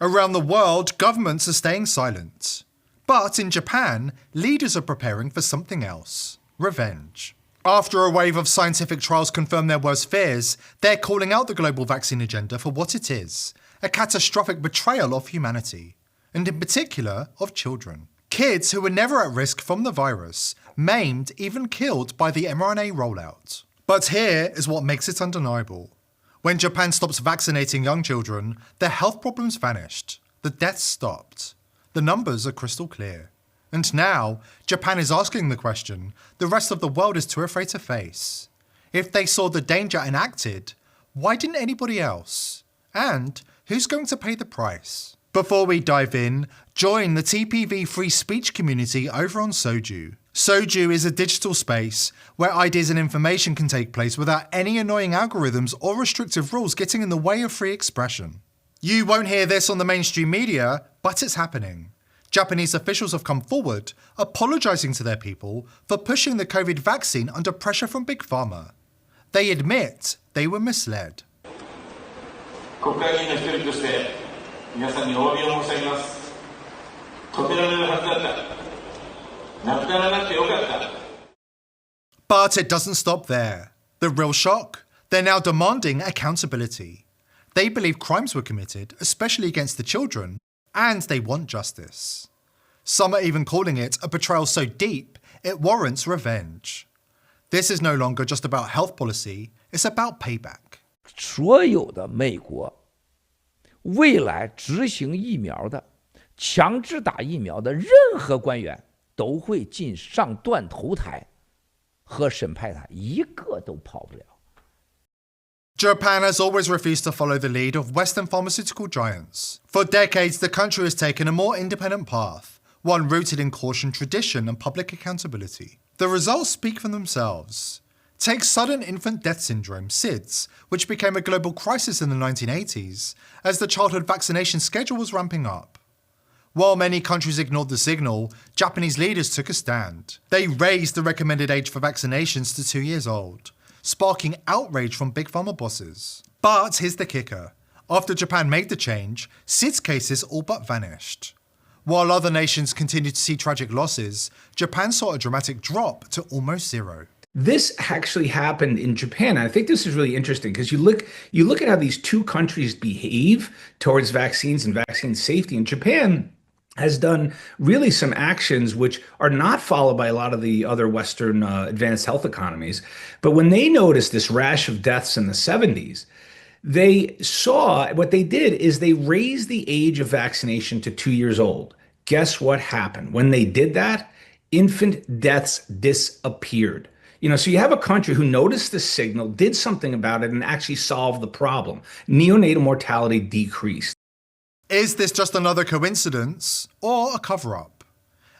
Around the world, governments are staying silent. But in Japan, leaders are preparing for something else: revenge. After a wave of scientific trials confirm their worst fears, they're calling out the global vaccine agenda for what it is: a catastrophic betrayal of humanity, and in particular of children. Kids who were never at risk from the virus, maimed, even killed by the mRNA rollout. But here is what makes it undeniable. When Japan stops vaccinating young children, their health problems vanished. The deaths stopped. The numbers are crystal clear. And now, Japan is asking the question the rest of the world is too afraid to face. If they saw the danger and acted, why didn't anybody else? And who's going to pay the price? Before we dive in, join the TPV free speech community over on Soju. Soju is a digital space where ideas and information can take place without any annoying algorithms or restrictive rules getting in the way of free expression. You won't hear this on the mainstream media, but it's happening. Japanese officials have come forward, apologizing to their people for pushing the COVID vaccine under pressure from Big Pharma. They admit they were misled. 国会議員の一人として皆さんにお詫びを申し上げます。止められるはずだった。なくならなくてよかった。But it doesn't stop there. The real shock? They're now demanding accountability. They believe crimes were committed, especially against the children, and they want justice. Some are even calling it a betrayal so deep, it warrants revenge. This is no longer just about health policy, it's about payback. 所有的美国未来执行疫苗的、强制打疫苗的任何官员都会上断头台和审判他，一个都跑不了。Japan has always refused to follow the lead of Western pharmaceutical giants. For decades, the country has taken a more independent path, one rooted in caution, tradition, and public accountability. The results speak for themselves. Take sudden infant death syndrome, SIDS, which became a global crisis in the 1980s, as the childhood vaccination schedule was ramping up. While many countries ignored the signal, Japanese leaders took a stand. They raised the recommended age for vaccinations to 2 years old, sparking outrage from Big Pharma bosses. But here's the kicker. After Japan made the change, SIDS cases all but vanished. While other nations continued to see tragic losses, Japan saw a dramatic drop to almost zero. This actually happened in Japan. I think this is really interesting because you look at how these two countries behave towards vaccines and vaccine safety. And Japan has done really some actions which are not followed by a lot of the other Western advanced health economies. But when they noticed this rash of deaths in the 70s, they saw what they did is they raised the age of vaccination to 2 years old. Guess what happened? When they did that, infant deaths disappeared. So you have a country who noticed the signal, did something about it, and actually solved the problem. Neonatal mortality decreased. Is this just another coincidence or a cover-up?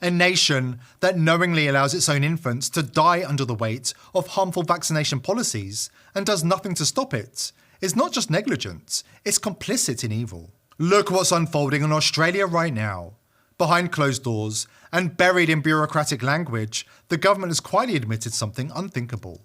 A nation that knowingly allows its own infants to die under the weight of harmful vaccination policies and does nothing to stop it is not just negligent, it's complicit in evil. Look what's unfolding in Australia right now. Behind closed doors and buried in bureaucratic language, the government has quietly admitted something unthinkable: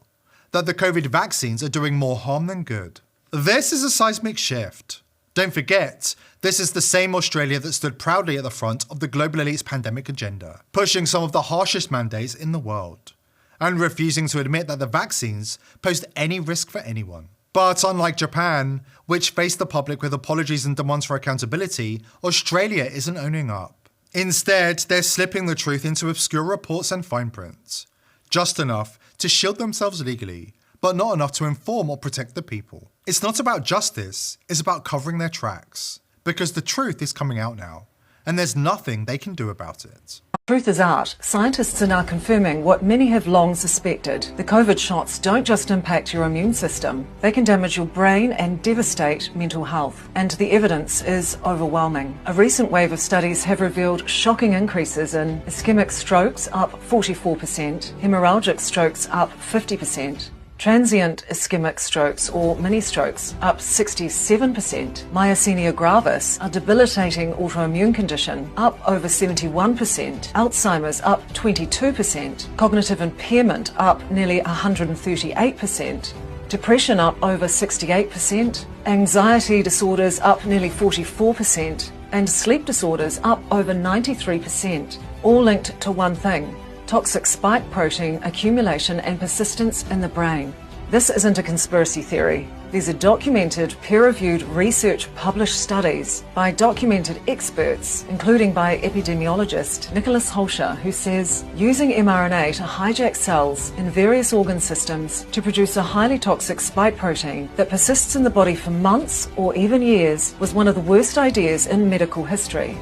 that the COVID vaccines are doing more harm than good. This is a seismic shift. Don't forget, this is the same Australia that stood proudly at the front of the global elite's pandemic agenda, pushing some of the harshest mandates in the world, and refusing to admit that the vaccines posed any risk for anyone. But unlike Japan, which faced the public with apologies and demands for accountability, Australia isn't owning up. Instead, they're slipping the truth into obscure reports and fine print, just enough to shield themselves legally, but not enough to inform or protect the people. It's not about justice, it's about covering their tracks, because the truth is coming out now, and there's nothing they can do about it. Truth is out. Scientists are now confirming what many have long suspected. The COVID shots don't just impact your immune system, they can damage your brain and devastate mental health. And the evidence is overwhelming. A recent wave of studies have revealed shocking increases in ischemic strokes up 44%, hemorrhagic strokes up 50%, transient ischemic strokes or mini-strokes up 67%, myasthenia gravis, a debilitating autoimmune condition, up over 71%, Alzheimer's up 22%, cognitive impairment up nearly 138%, depression up over 68%, anxiety disorders up nearly 44%, and sleep disorders up over 93%, all linked to one thing: toxic spike protein accumulation and persistence in the brain. This isn't a conspiracy theory. These are documented, peer-reviewed research published studies by documented experts, including by epidemiologist Nicholas Holscher, who says using mRNA to hijack cells in various organ systems to produce a highly toxic spike protein that persists in the body for months or even years was one of the worst ideas in medical history.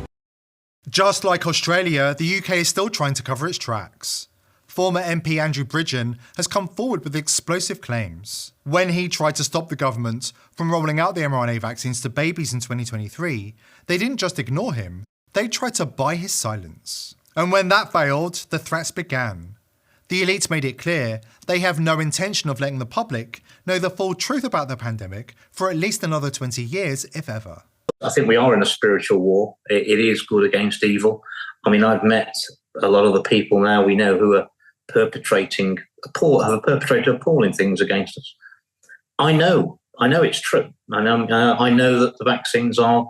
Just like Australia, the UK is still trying to cover its tracks. Former MP Andrew Bridgen has come forward with explosive claims. When he tried to stop the government from rolling out the mRNA vaccines to babies in 2023, they didn't just ignore him, they tried to buy his silence. And when that failed, the threats began. The elites made it clear they have no intention of letting the public know the full truth about the pandemic for at least another 20 years, if ever. I think we are in a spiritual war. It is good against evil. I mean, I've met a lot of the people now we know who are have perpetrated appalling things against us. I know it's true. I know that the vaccines are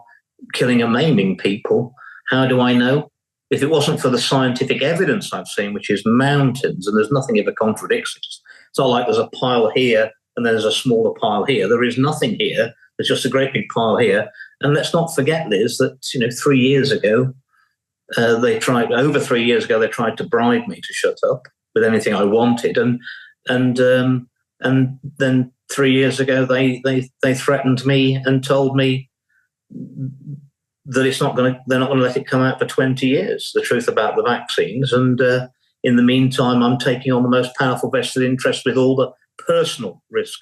killing and maiming people. How do I know? If it wasn't for the scientific evidence I've seen, which is mountains, and there's nothing ever contradicts it. It's not like there's a pile here and there's a smaller pile here. There is nothing here. There's just a great big pile here. And let's not forget, Liz, that 3 years ago, they tried to bribe me to shut up with anything I wanted, and then 3 years ago they threatened me and told me that they're not going to let it come out for 20 years, the truth about the vaccines, and in the meantime I'm taking on the most powerful vested interest with all the personal risk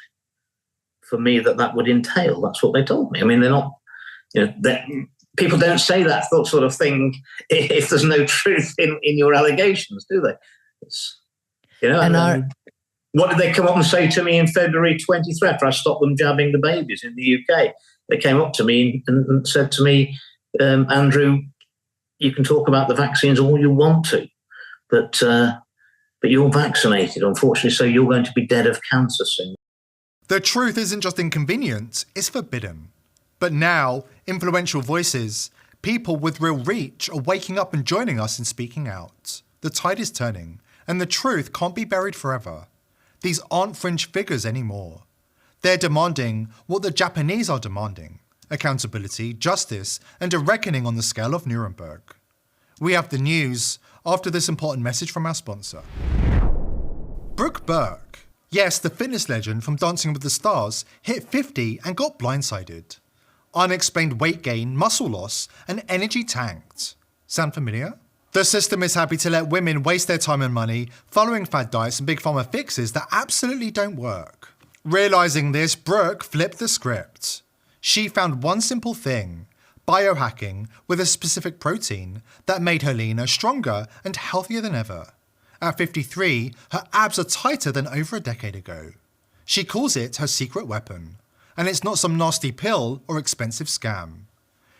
for me that would entail. That's what they told me. I mean, they're not, people don't say that sort of thing if there's no truth in your allegations, do they? What did they come up and say to me in February 23 after I stopped them jabbing the babies in the UK? They came up to me and said to me, Andrew, you can talk about the vaccines all you want to, but you're vaccinated, unfortunately, so you're going to be dead of cancer soon. The truth isn't just inconvenient, it's forbidden. But now, influential voices, people with real reach, are waking up and joining us in speaking out. The tide is turning, and the truth can't be buried forever. These aren't fringe figures anymore. They're demanding what the Japanese are demanding: accountability, justice, and a reckoning on the scale of Nuremberg. We have the news after this important message from our sponsor. Brooke Burke, yes, the fitness legend from Dancing with the Stars, hit 50 and got blindsided. Unexplained weight gain, muscle loss, and energy tanked. Sound familiar? The system is happy to let women waste their time and money following fad diets and big pharma fixes that absolutely don't work. Realizing this, Brooke flipped the script. She found one simple thing: biohacking with a specific protein that made her leaner, stronger, and healthier than ever. At 53, her abs are tighter than over a decade ago. She calls it her secret weapon, and it's not some nasty pill or expensive scam.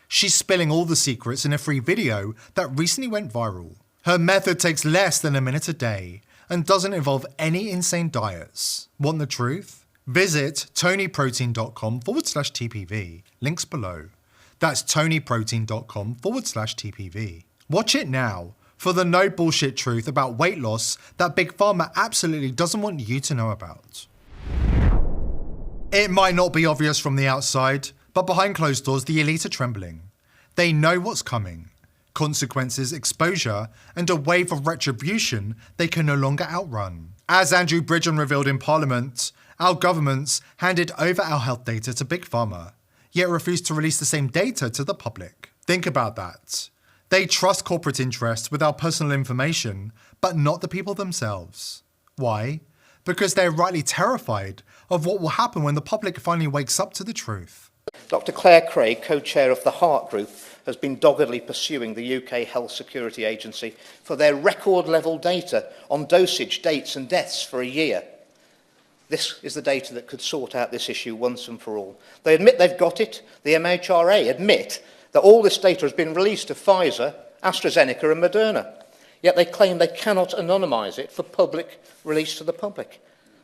She's spilling all the secrets in a free video that recently went viral. Her method takes less than a minute a day and doesn't involve any insane diets. Want the truth? Visit tonyprotein.com/TPV. Links below. That's tonyprotein.com/TPV. Watch it now for the no bullshit truth about weight loss that Big Pharma absolutely doesn't want you to know about. It might not be obvious from the outside, but behind closed doors, the elite are trembling. They know what's coming: consequences, exposure, and a wave of retribution they can no longer outrun. As Andrew Bridgen revealed in Parliament, our governments handed over our health data to Big Pharma, yet refused to release the same data to the public. Think about that. They trust corporate interests with our personal information, but not the people themselves. Why? Because they're rightly terrified of what will happen when the public finally wakes up to the truth. Dr Claire Craig, co-chair of the Heart Group, has been doggedly pursuing the UK Health Security Agency for their record-level data on dosage, dates and deaths for a year. This is the data that could sort out this issue once and for all. They admit they've got it. The MHRA admit that all this data has been released to Pfizer, AstraZeneca and Moderna. Yet they claim they cannot anonymise it for public release to the public.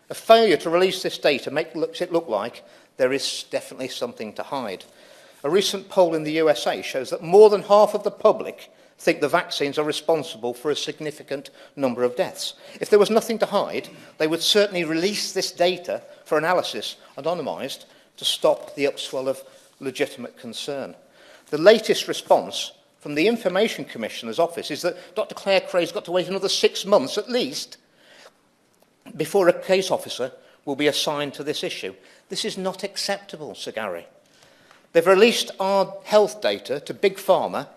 A failure to release this data makes it look like there is definitely something to hide. A recent poll in the USA shows that more than half of the public think the vaccines are responsible for a significant number of deaths. If there was nothing to hide, they would certainly release this data for analysis, anonymised, to stop the upswell of legitimate concern. The latest response from the Information Commissioner's office is that Dr. Claire Cray's got to wait another 6 months at least before a case officer will be assigned to this issue. This is not acceptable, Sir Gary. They've released our health data to Big Pharma,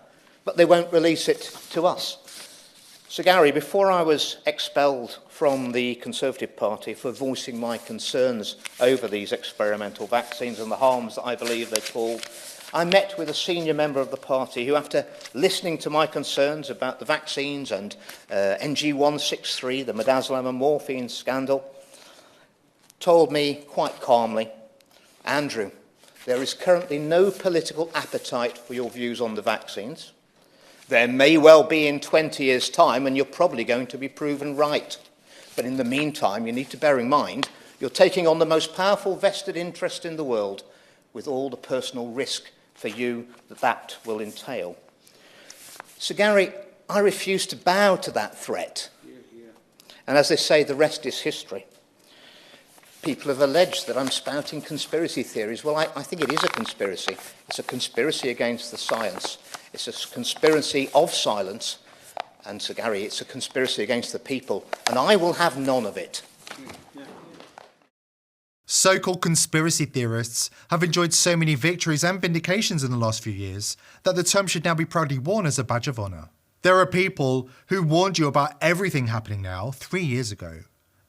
but they won't release it to us. Sir Gary, before I was expelled from the Conservative Party for voicing my concerns over these experimental vaccines and the harms that I believe they cause, I met with a senior member of the party who, after listening to my concerns about the vaccines and NG163, the midazolam and morphine scandal, told me quite calmly, Andrew, there is currently no political appetite for your views on the vaccines. There may well be in 20 years' time, and you're probably going to be proven right. But in the meantime, you need to bear in mind, you're taking on the most powerful vested interest in the world, with all the personal risk for you that will entail. Sir Gary, I refuse to bow to that threat. And as they say, the rest is history. People have alleged that I'm spouting conspiracy theories. Well, I think it is a conspiracy. It's a conspiracy against the science. It's a conspiracy of silence. And, Sir Gary, it's a conspiracy against the people. And I will have none of it. So-called conspiracy theorists have enjoyed so many victories and vindications in the last few years that the term should now be proudly worn as a badge of honour. There are people who warned you about everything happening now 3 years ago.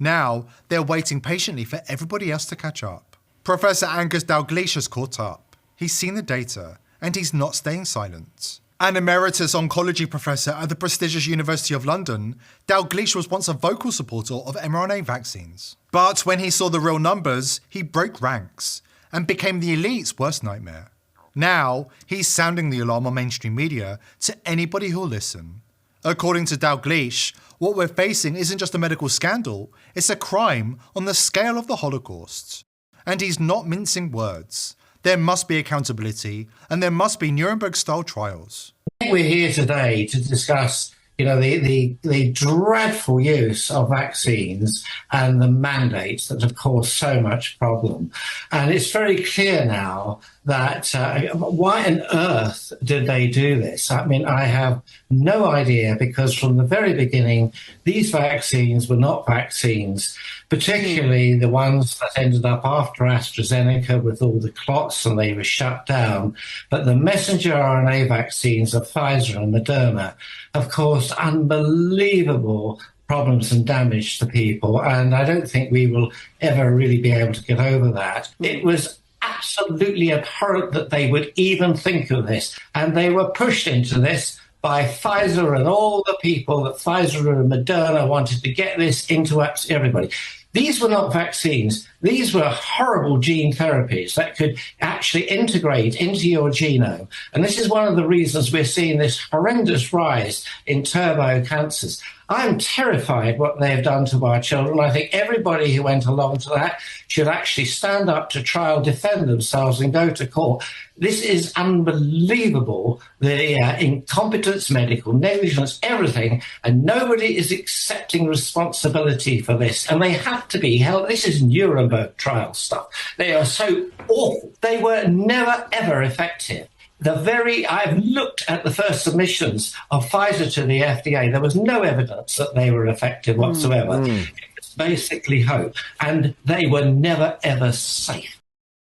Now, they're waiting patiently for everybody else to catch up. Professor Angus Dalgleish has caught up. He's seen the data, and he's not staying silent. An emeritus oncology professor at the prestigious University of London, Dalgleish was once a vocal supporter of mRNA vaccines. But when he saw the real numbers, he broke ranks and became the elite's worst nightmare. Now, he's sounding the alarm on mainstream media to anybody who'll listen. According to Dalgleish, what we're facing isn't just a medical scandal, it's a crime on the scale of the Holocaust. And he's not mincing words. There must be accountability, and there must be Nuremberg-style trials. We're here today to discuss, the dreadful use of vaccines and the mandates that have caused so much problem. And it's very clear now that why on earth did they do this? I mean, I have no idea, because from the very beginning, these vaccines were not vaccines, particularly the ones that ended up after AstraZeneca with all the clots and they were shut down. But the messenger RNA vaccines of Pfizer and Moderna have caused unbelievable problems and damage to people. And I don't think we will ever really be able to get over that. It was absolutely abhorrent that they would even think of this. And they were pushed into this by Pfizer and all the people that Pfizer and Moderna wanted to get this into everybody. These were not vaccines. These were horrible gene therapies that could actually integrate into your genome. And this is one of the reasons we're seeing this horrendous rise in turbo cancers. I'm terrified what they've done to our children. I think everybody who went along to that should actually stand up to trial, defend themselves and go to court. This is unbelievable, the incompetence, medical negligence, everything, and nobody is accepting responsibility for this. And they have to be held. This is Nuremberg trial stuff. They are so awful. They were never, ever effective. I've looked at the first submissions of Pfizer to the FDA. There was no evidence that they were effective whatsoever. It was basically hope. And they were never, ever safe.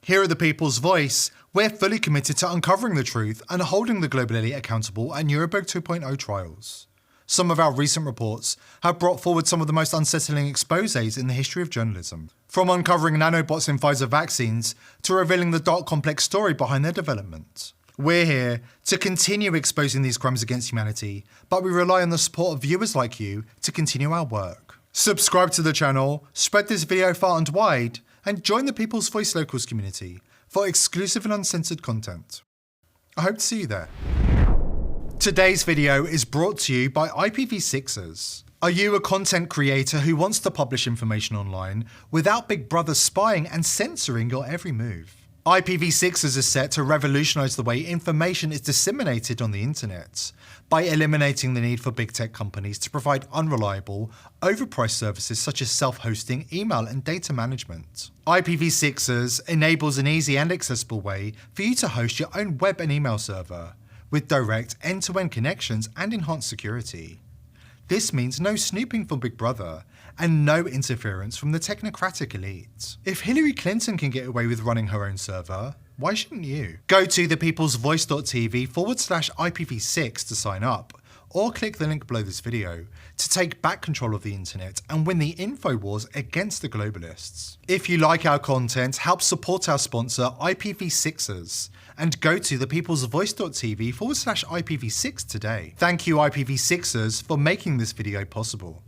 Here at The People's Voice, we're fully committed to uncovering the truth and holding the global elite accountable at Nuremberg 2.0 trials. Some of our recent reports have brought forward some of the most unsettling exposés in the history of journalism. From uncovering nanobots in Pfizer vaccines to revealing the dark, complex story behind their development. We're here to continue exposing these crimes against humanity, but we rely on the support of viewers like you to continue our work. Subscribe to the channel, spread this video far and wide, and join the People's Voice Locals community for exclusive and uncensored content. I hope to see you there. Today's video is brought to you by IPv6ers. Are you a content creator who wants to publish information online without Big Brother spying and censoring your every move? IPv6 is set to revolutionise the way information is disseminated on the internet by eliminating the need for big tech companies to provide unreliable, overpriced services such as self-hosting, email and data management. IPv6 enables an easy and accessible way for you to host your own web and email server with direct end-to-end connections and enhanced security. This means no snooping from Big Brother and no interference from the technocratic elite. If Hillary Clinton can get away with running her own server, why shouldn't you? Go to thepeoplesvoice.tv/IPv6 to sign up, or click the link below this video to take back control of the internet and win the info wars against the globalists. If you like our content, help support our sponsor IPv6ers and go to thepeoplesvoice.tv/IPv6 today. Thank you IPv6ers for making this video possible.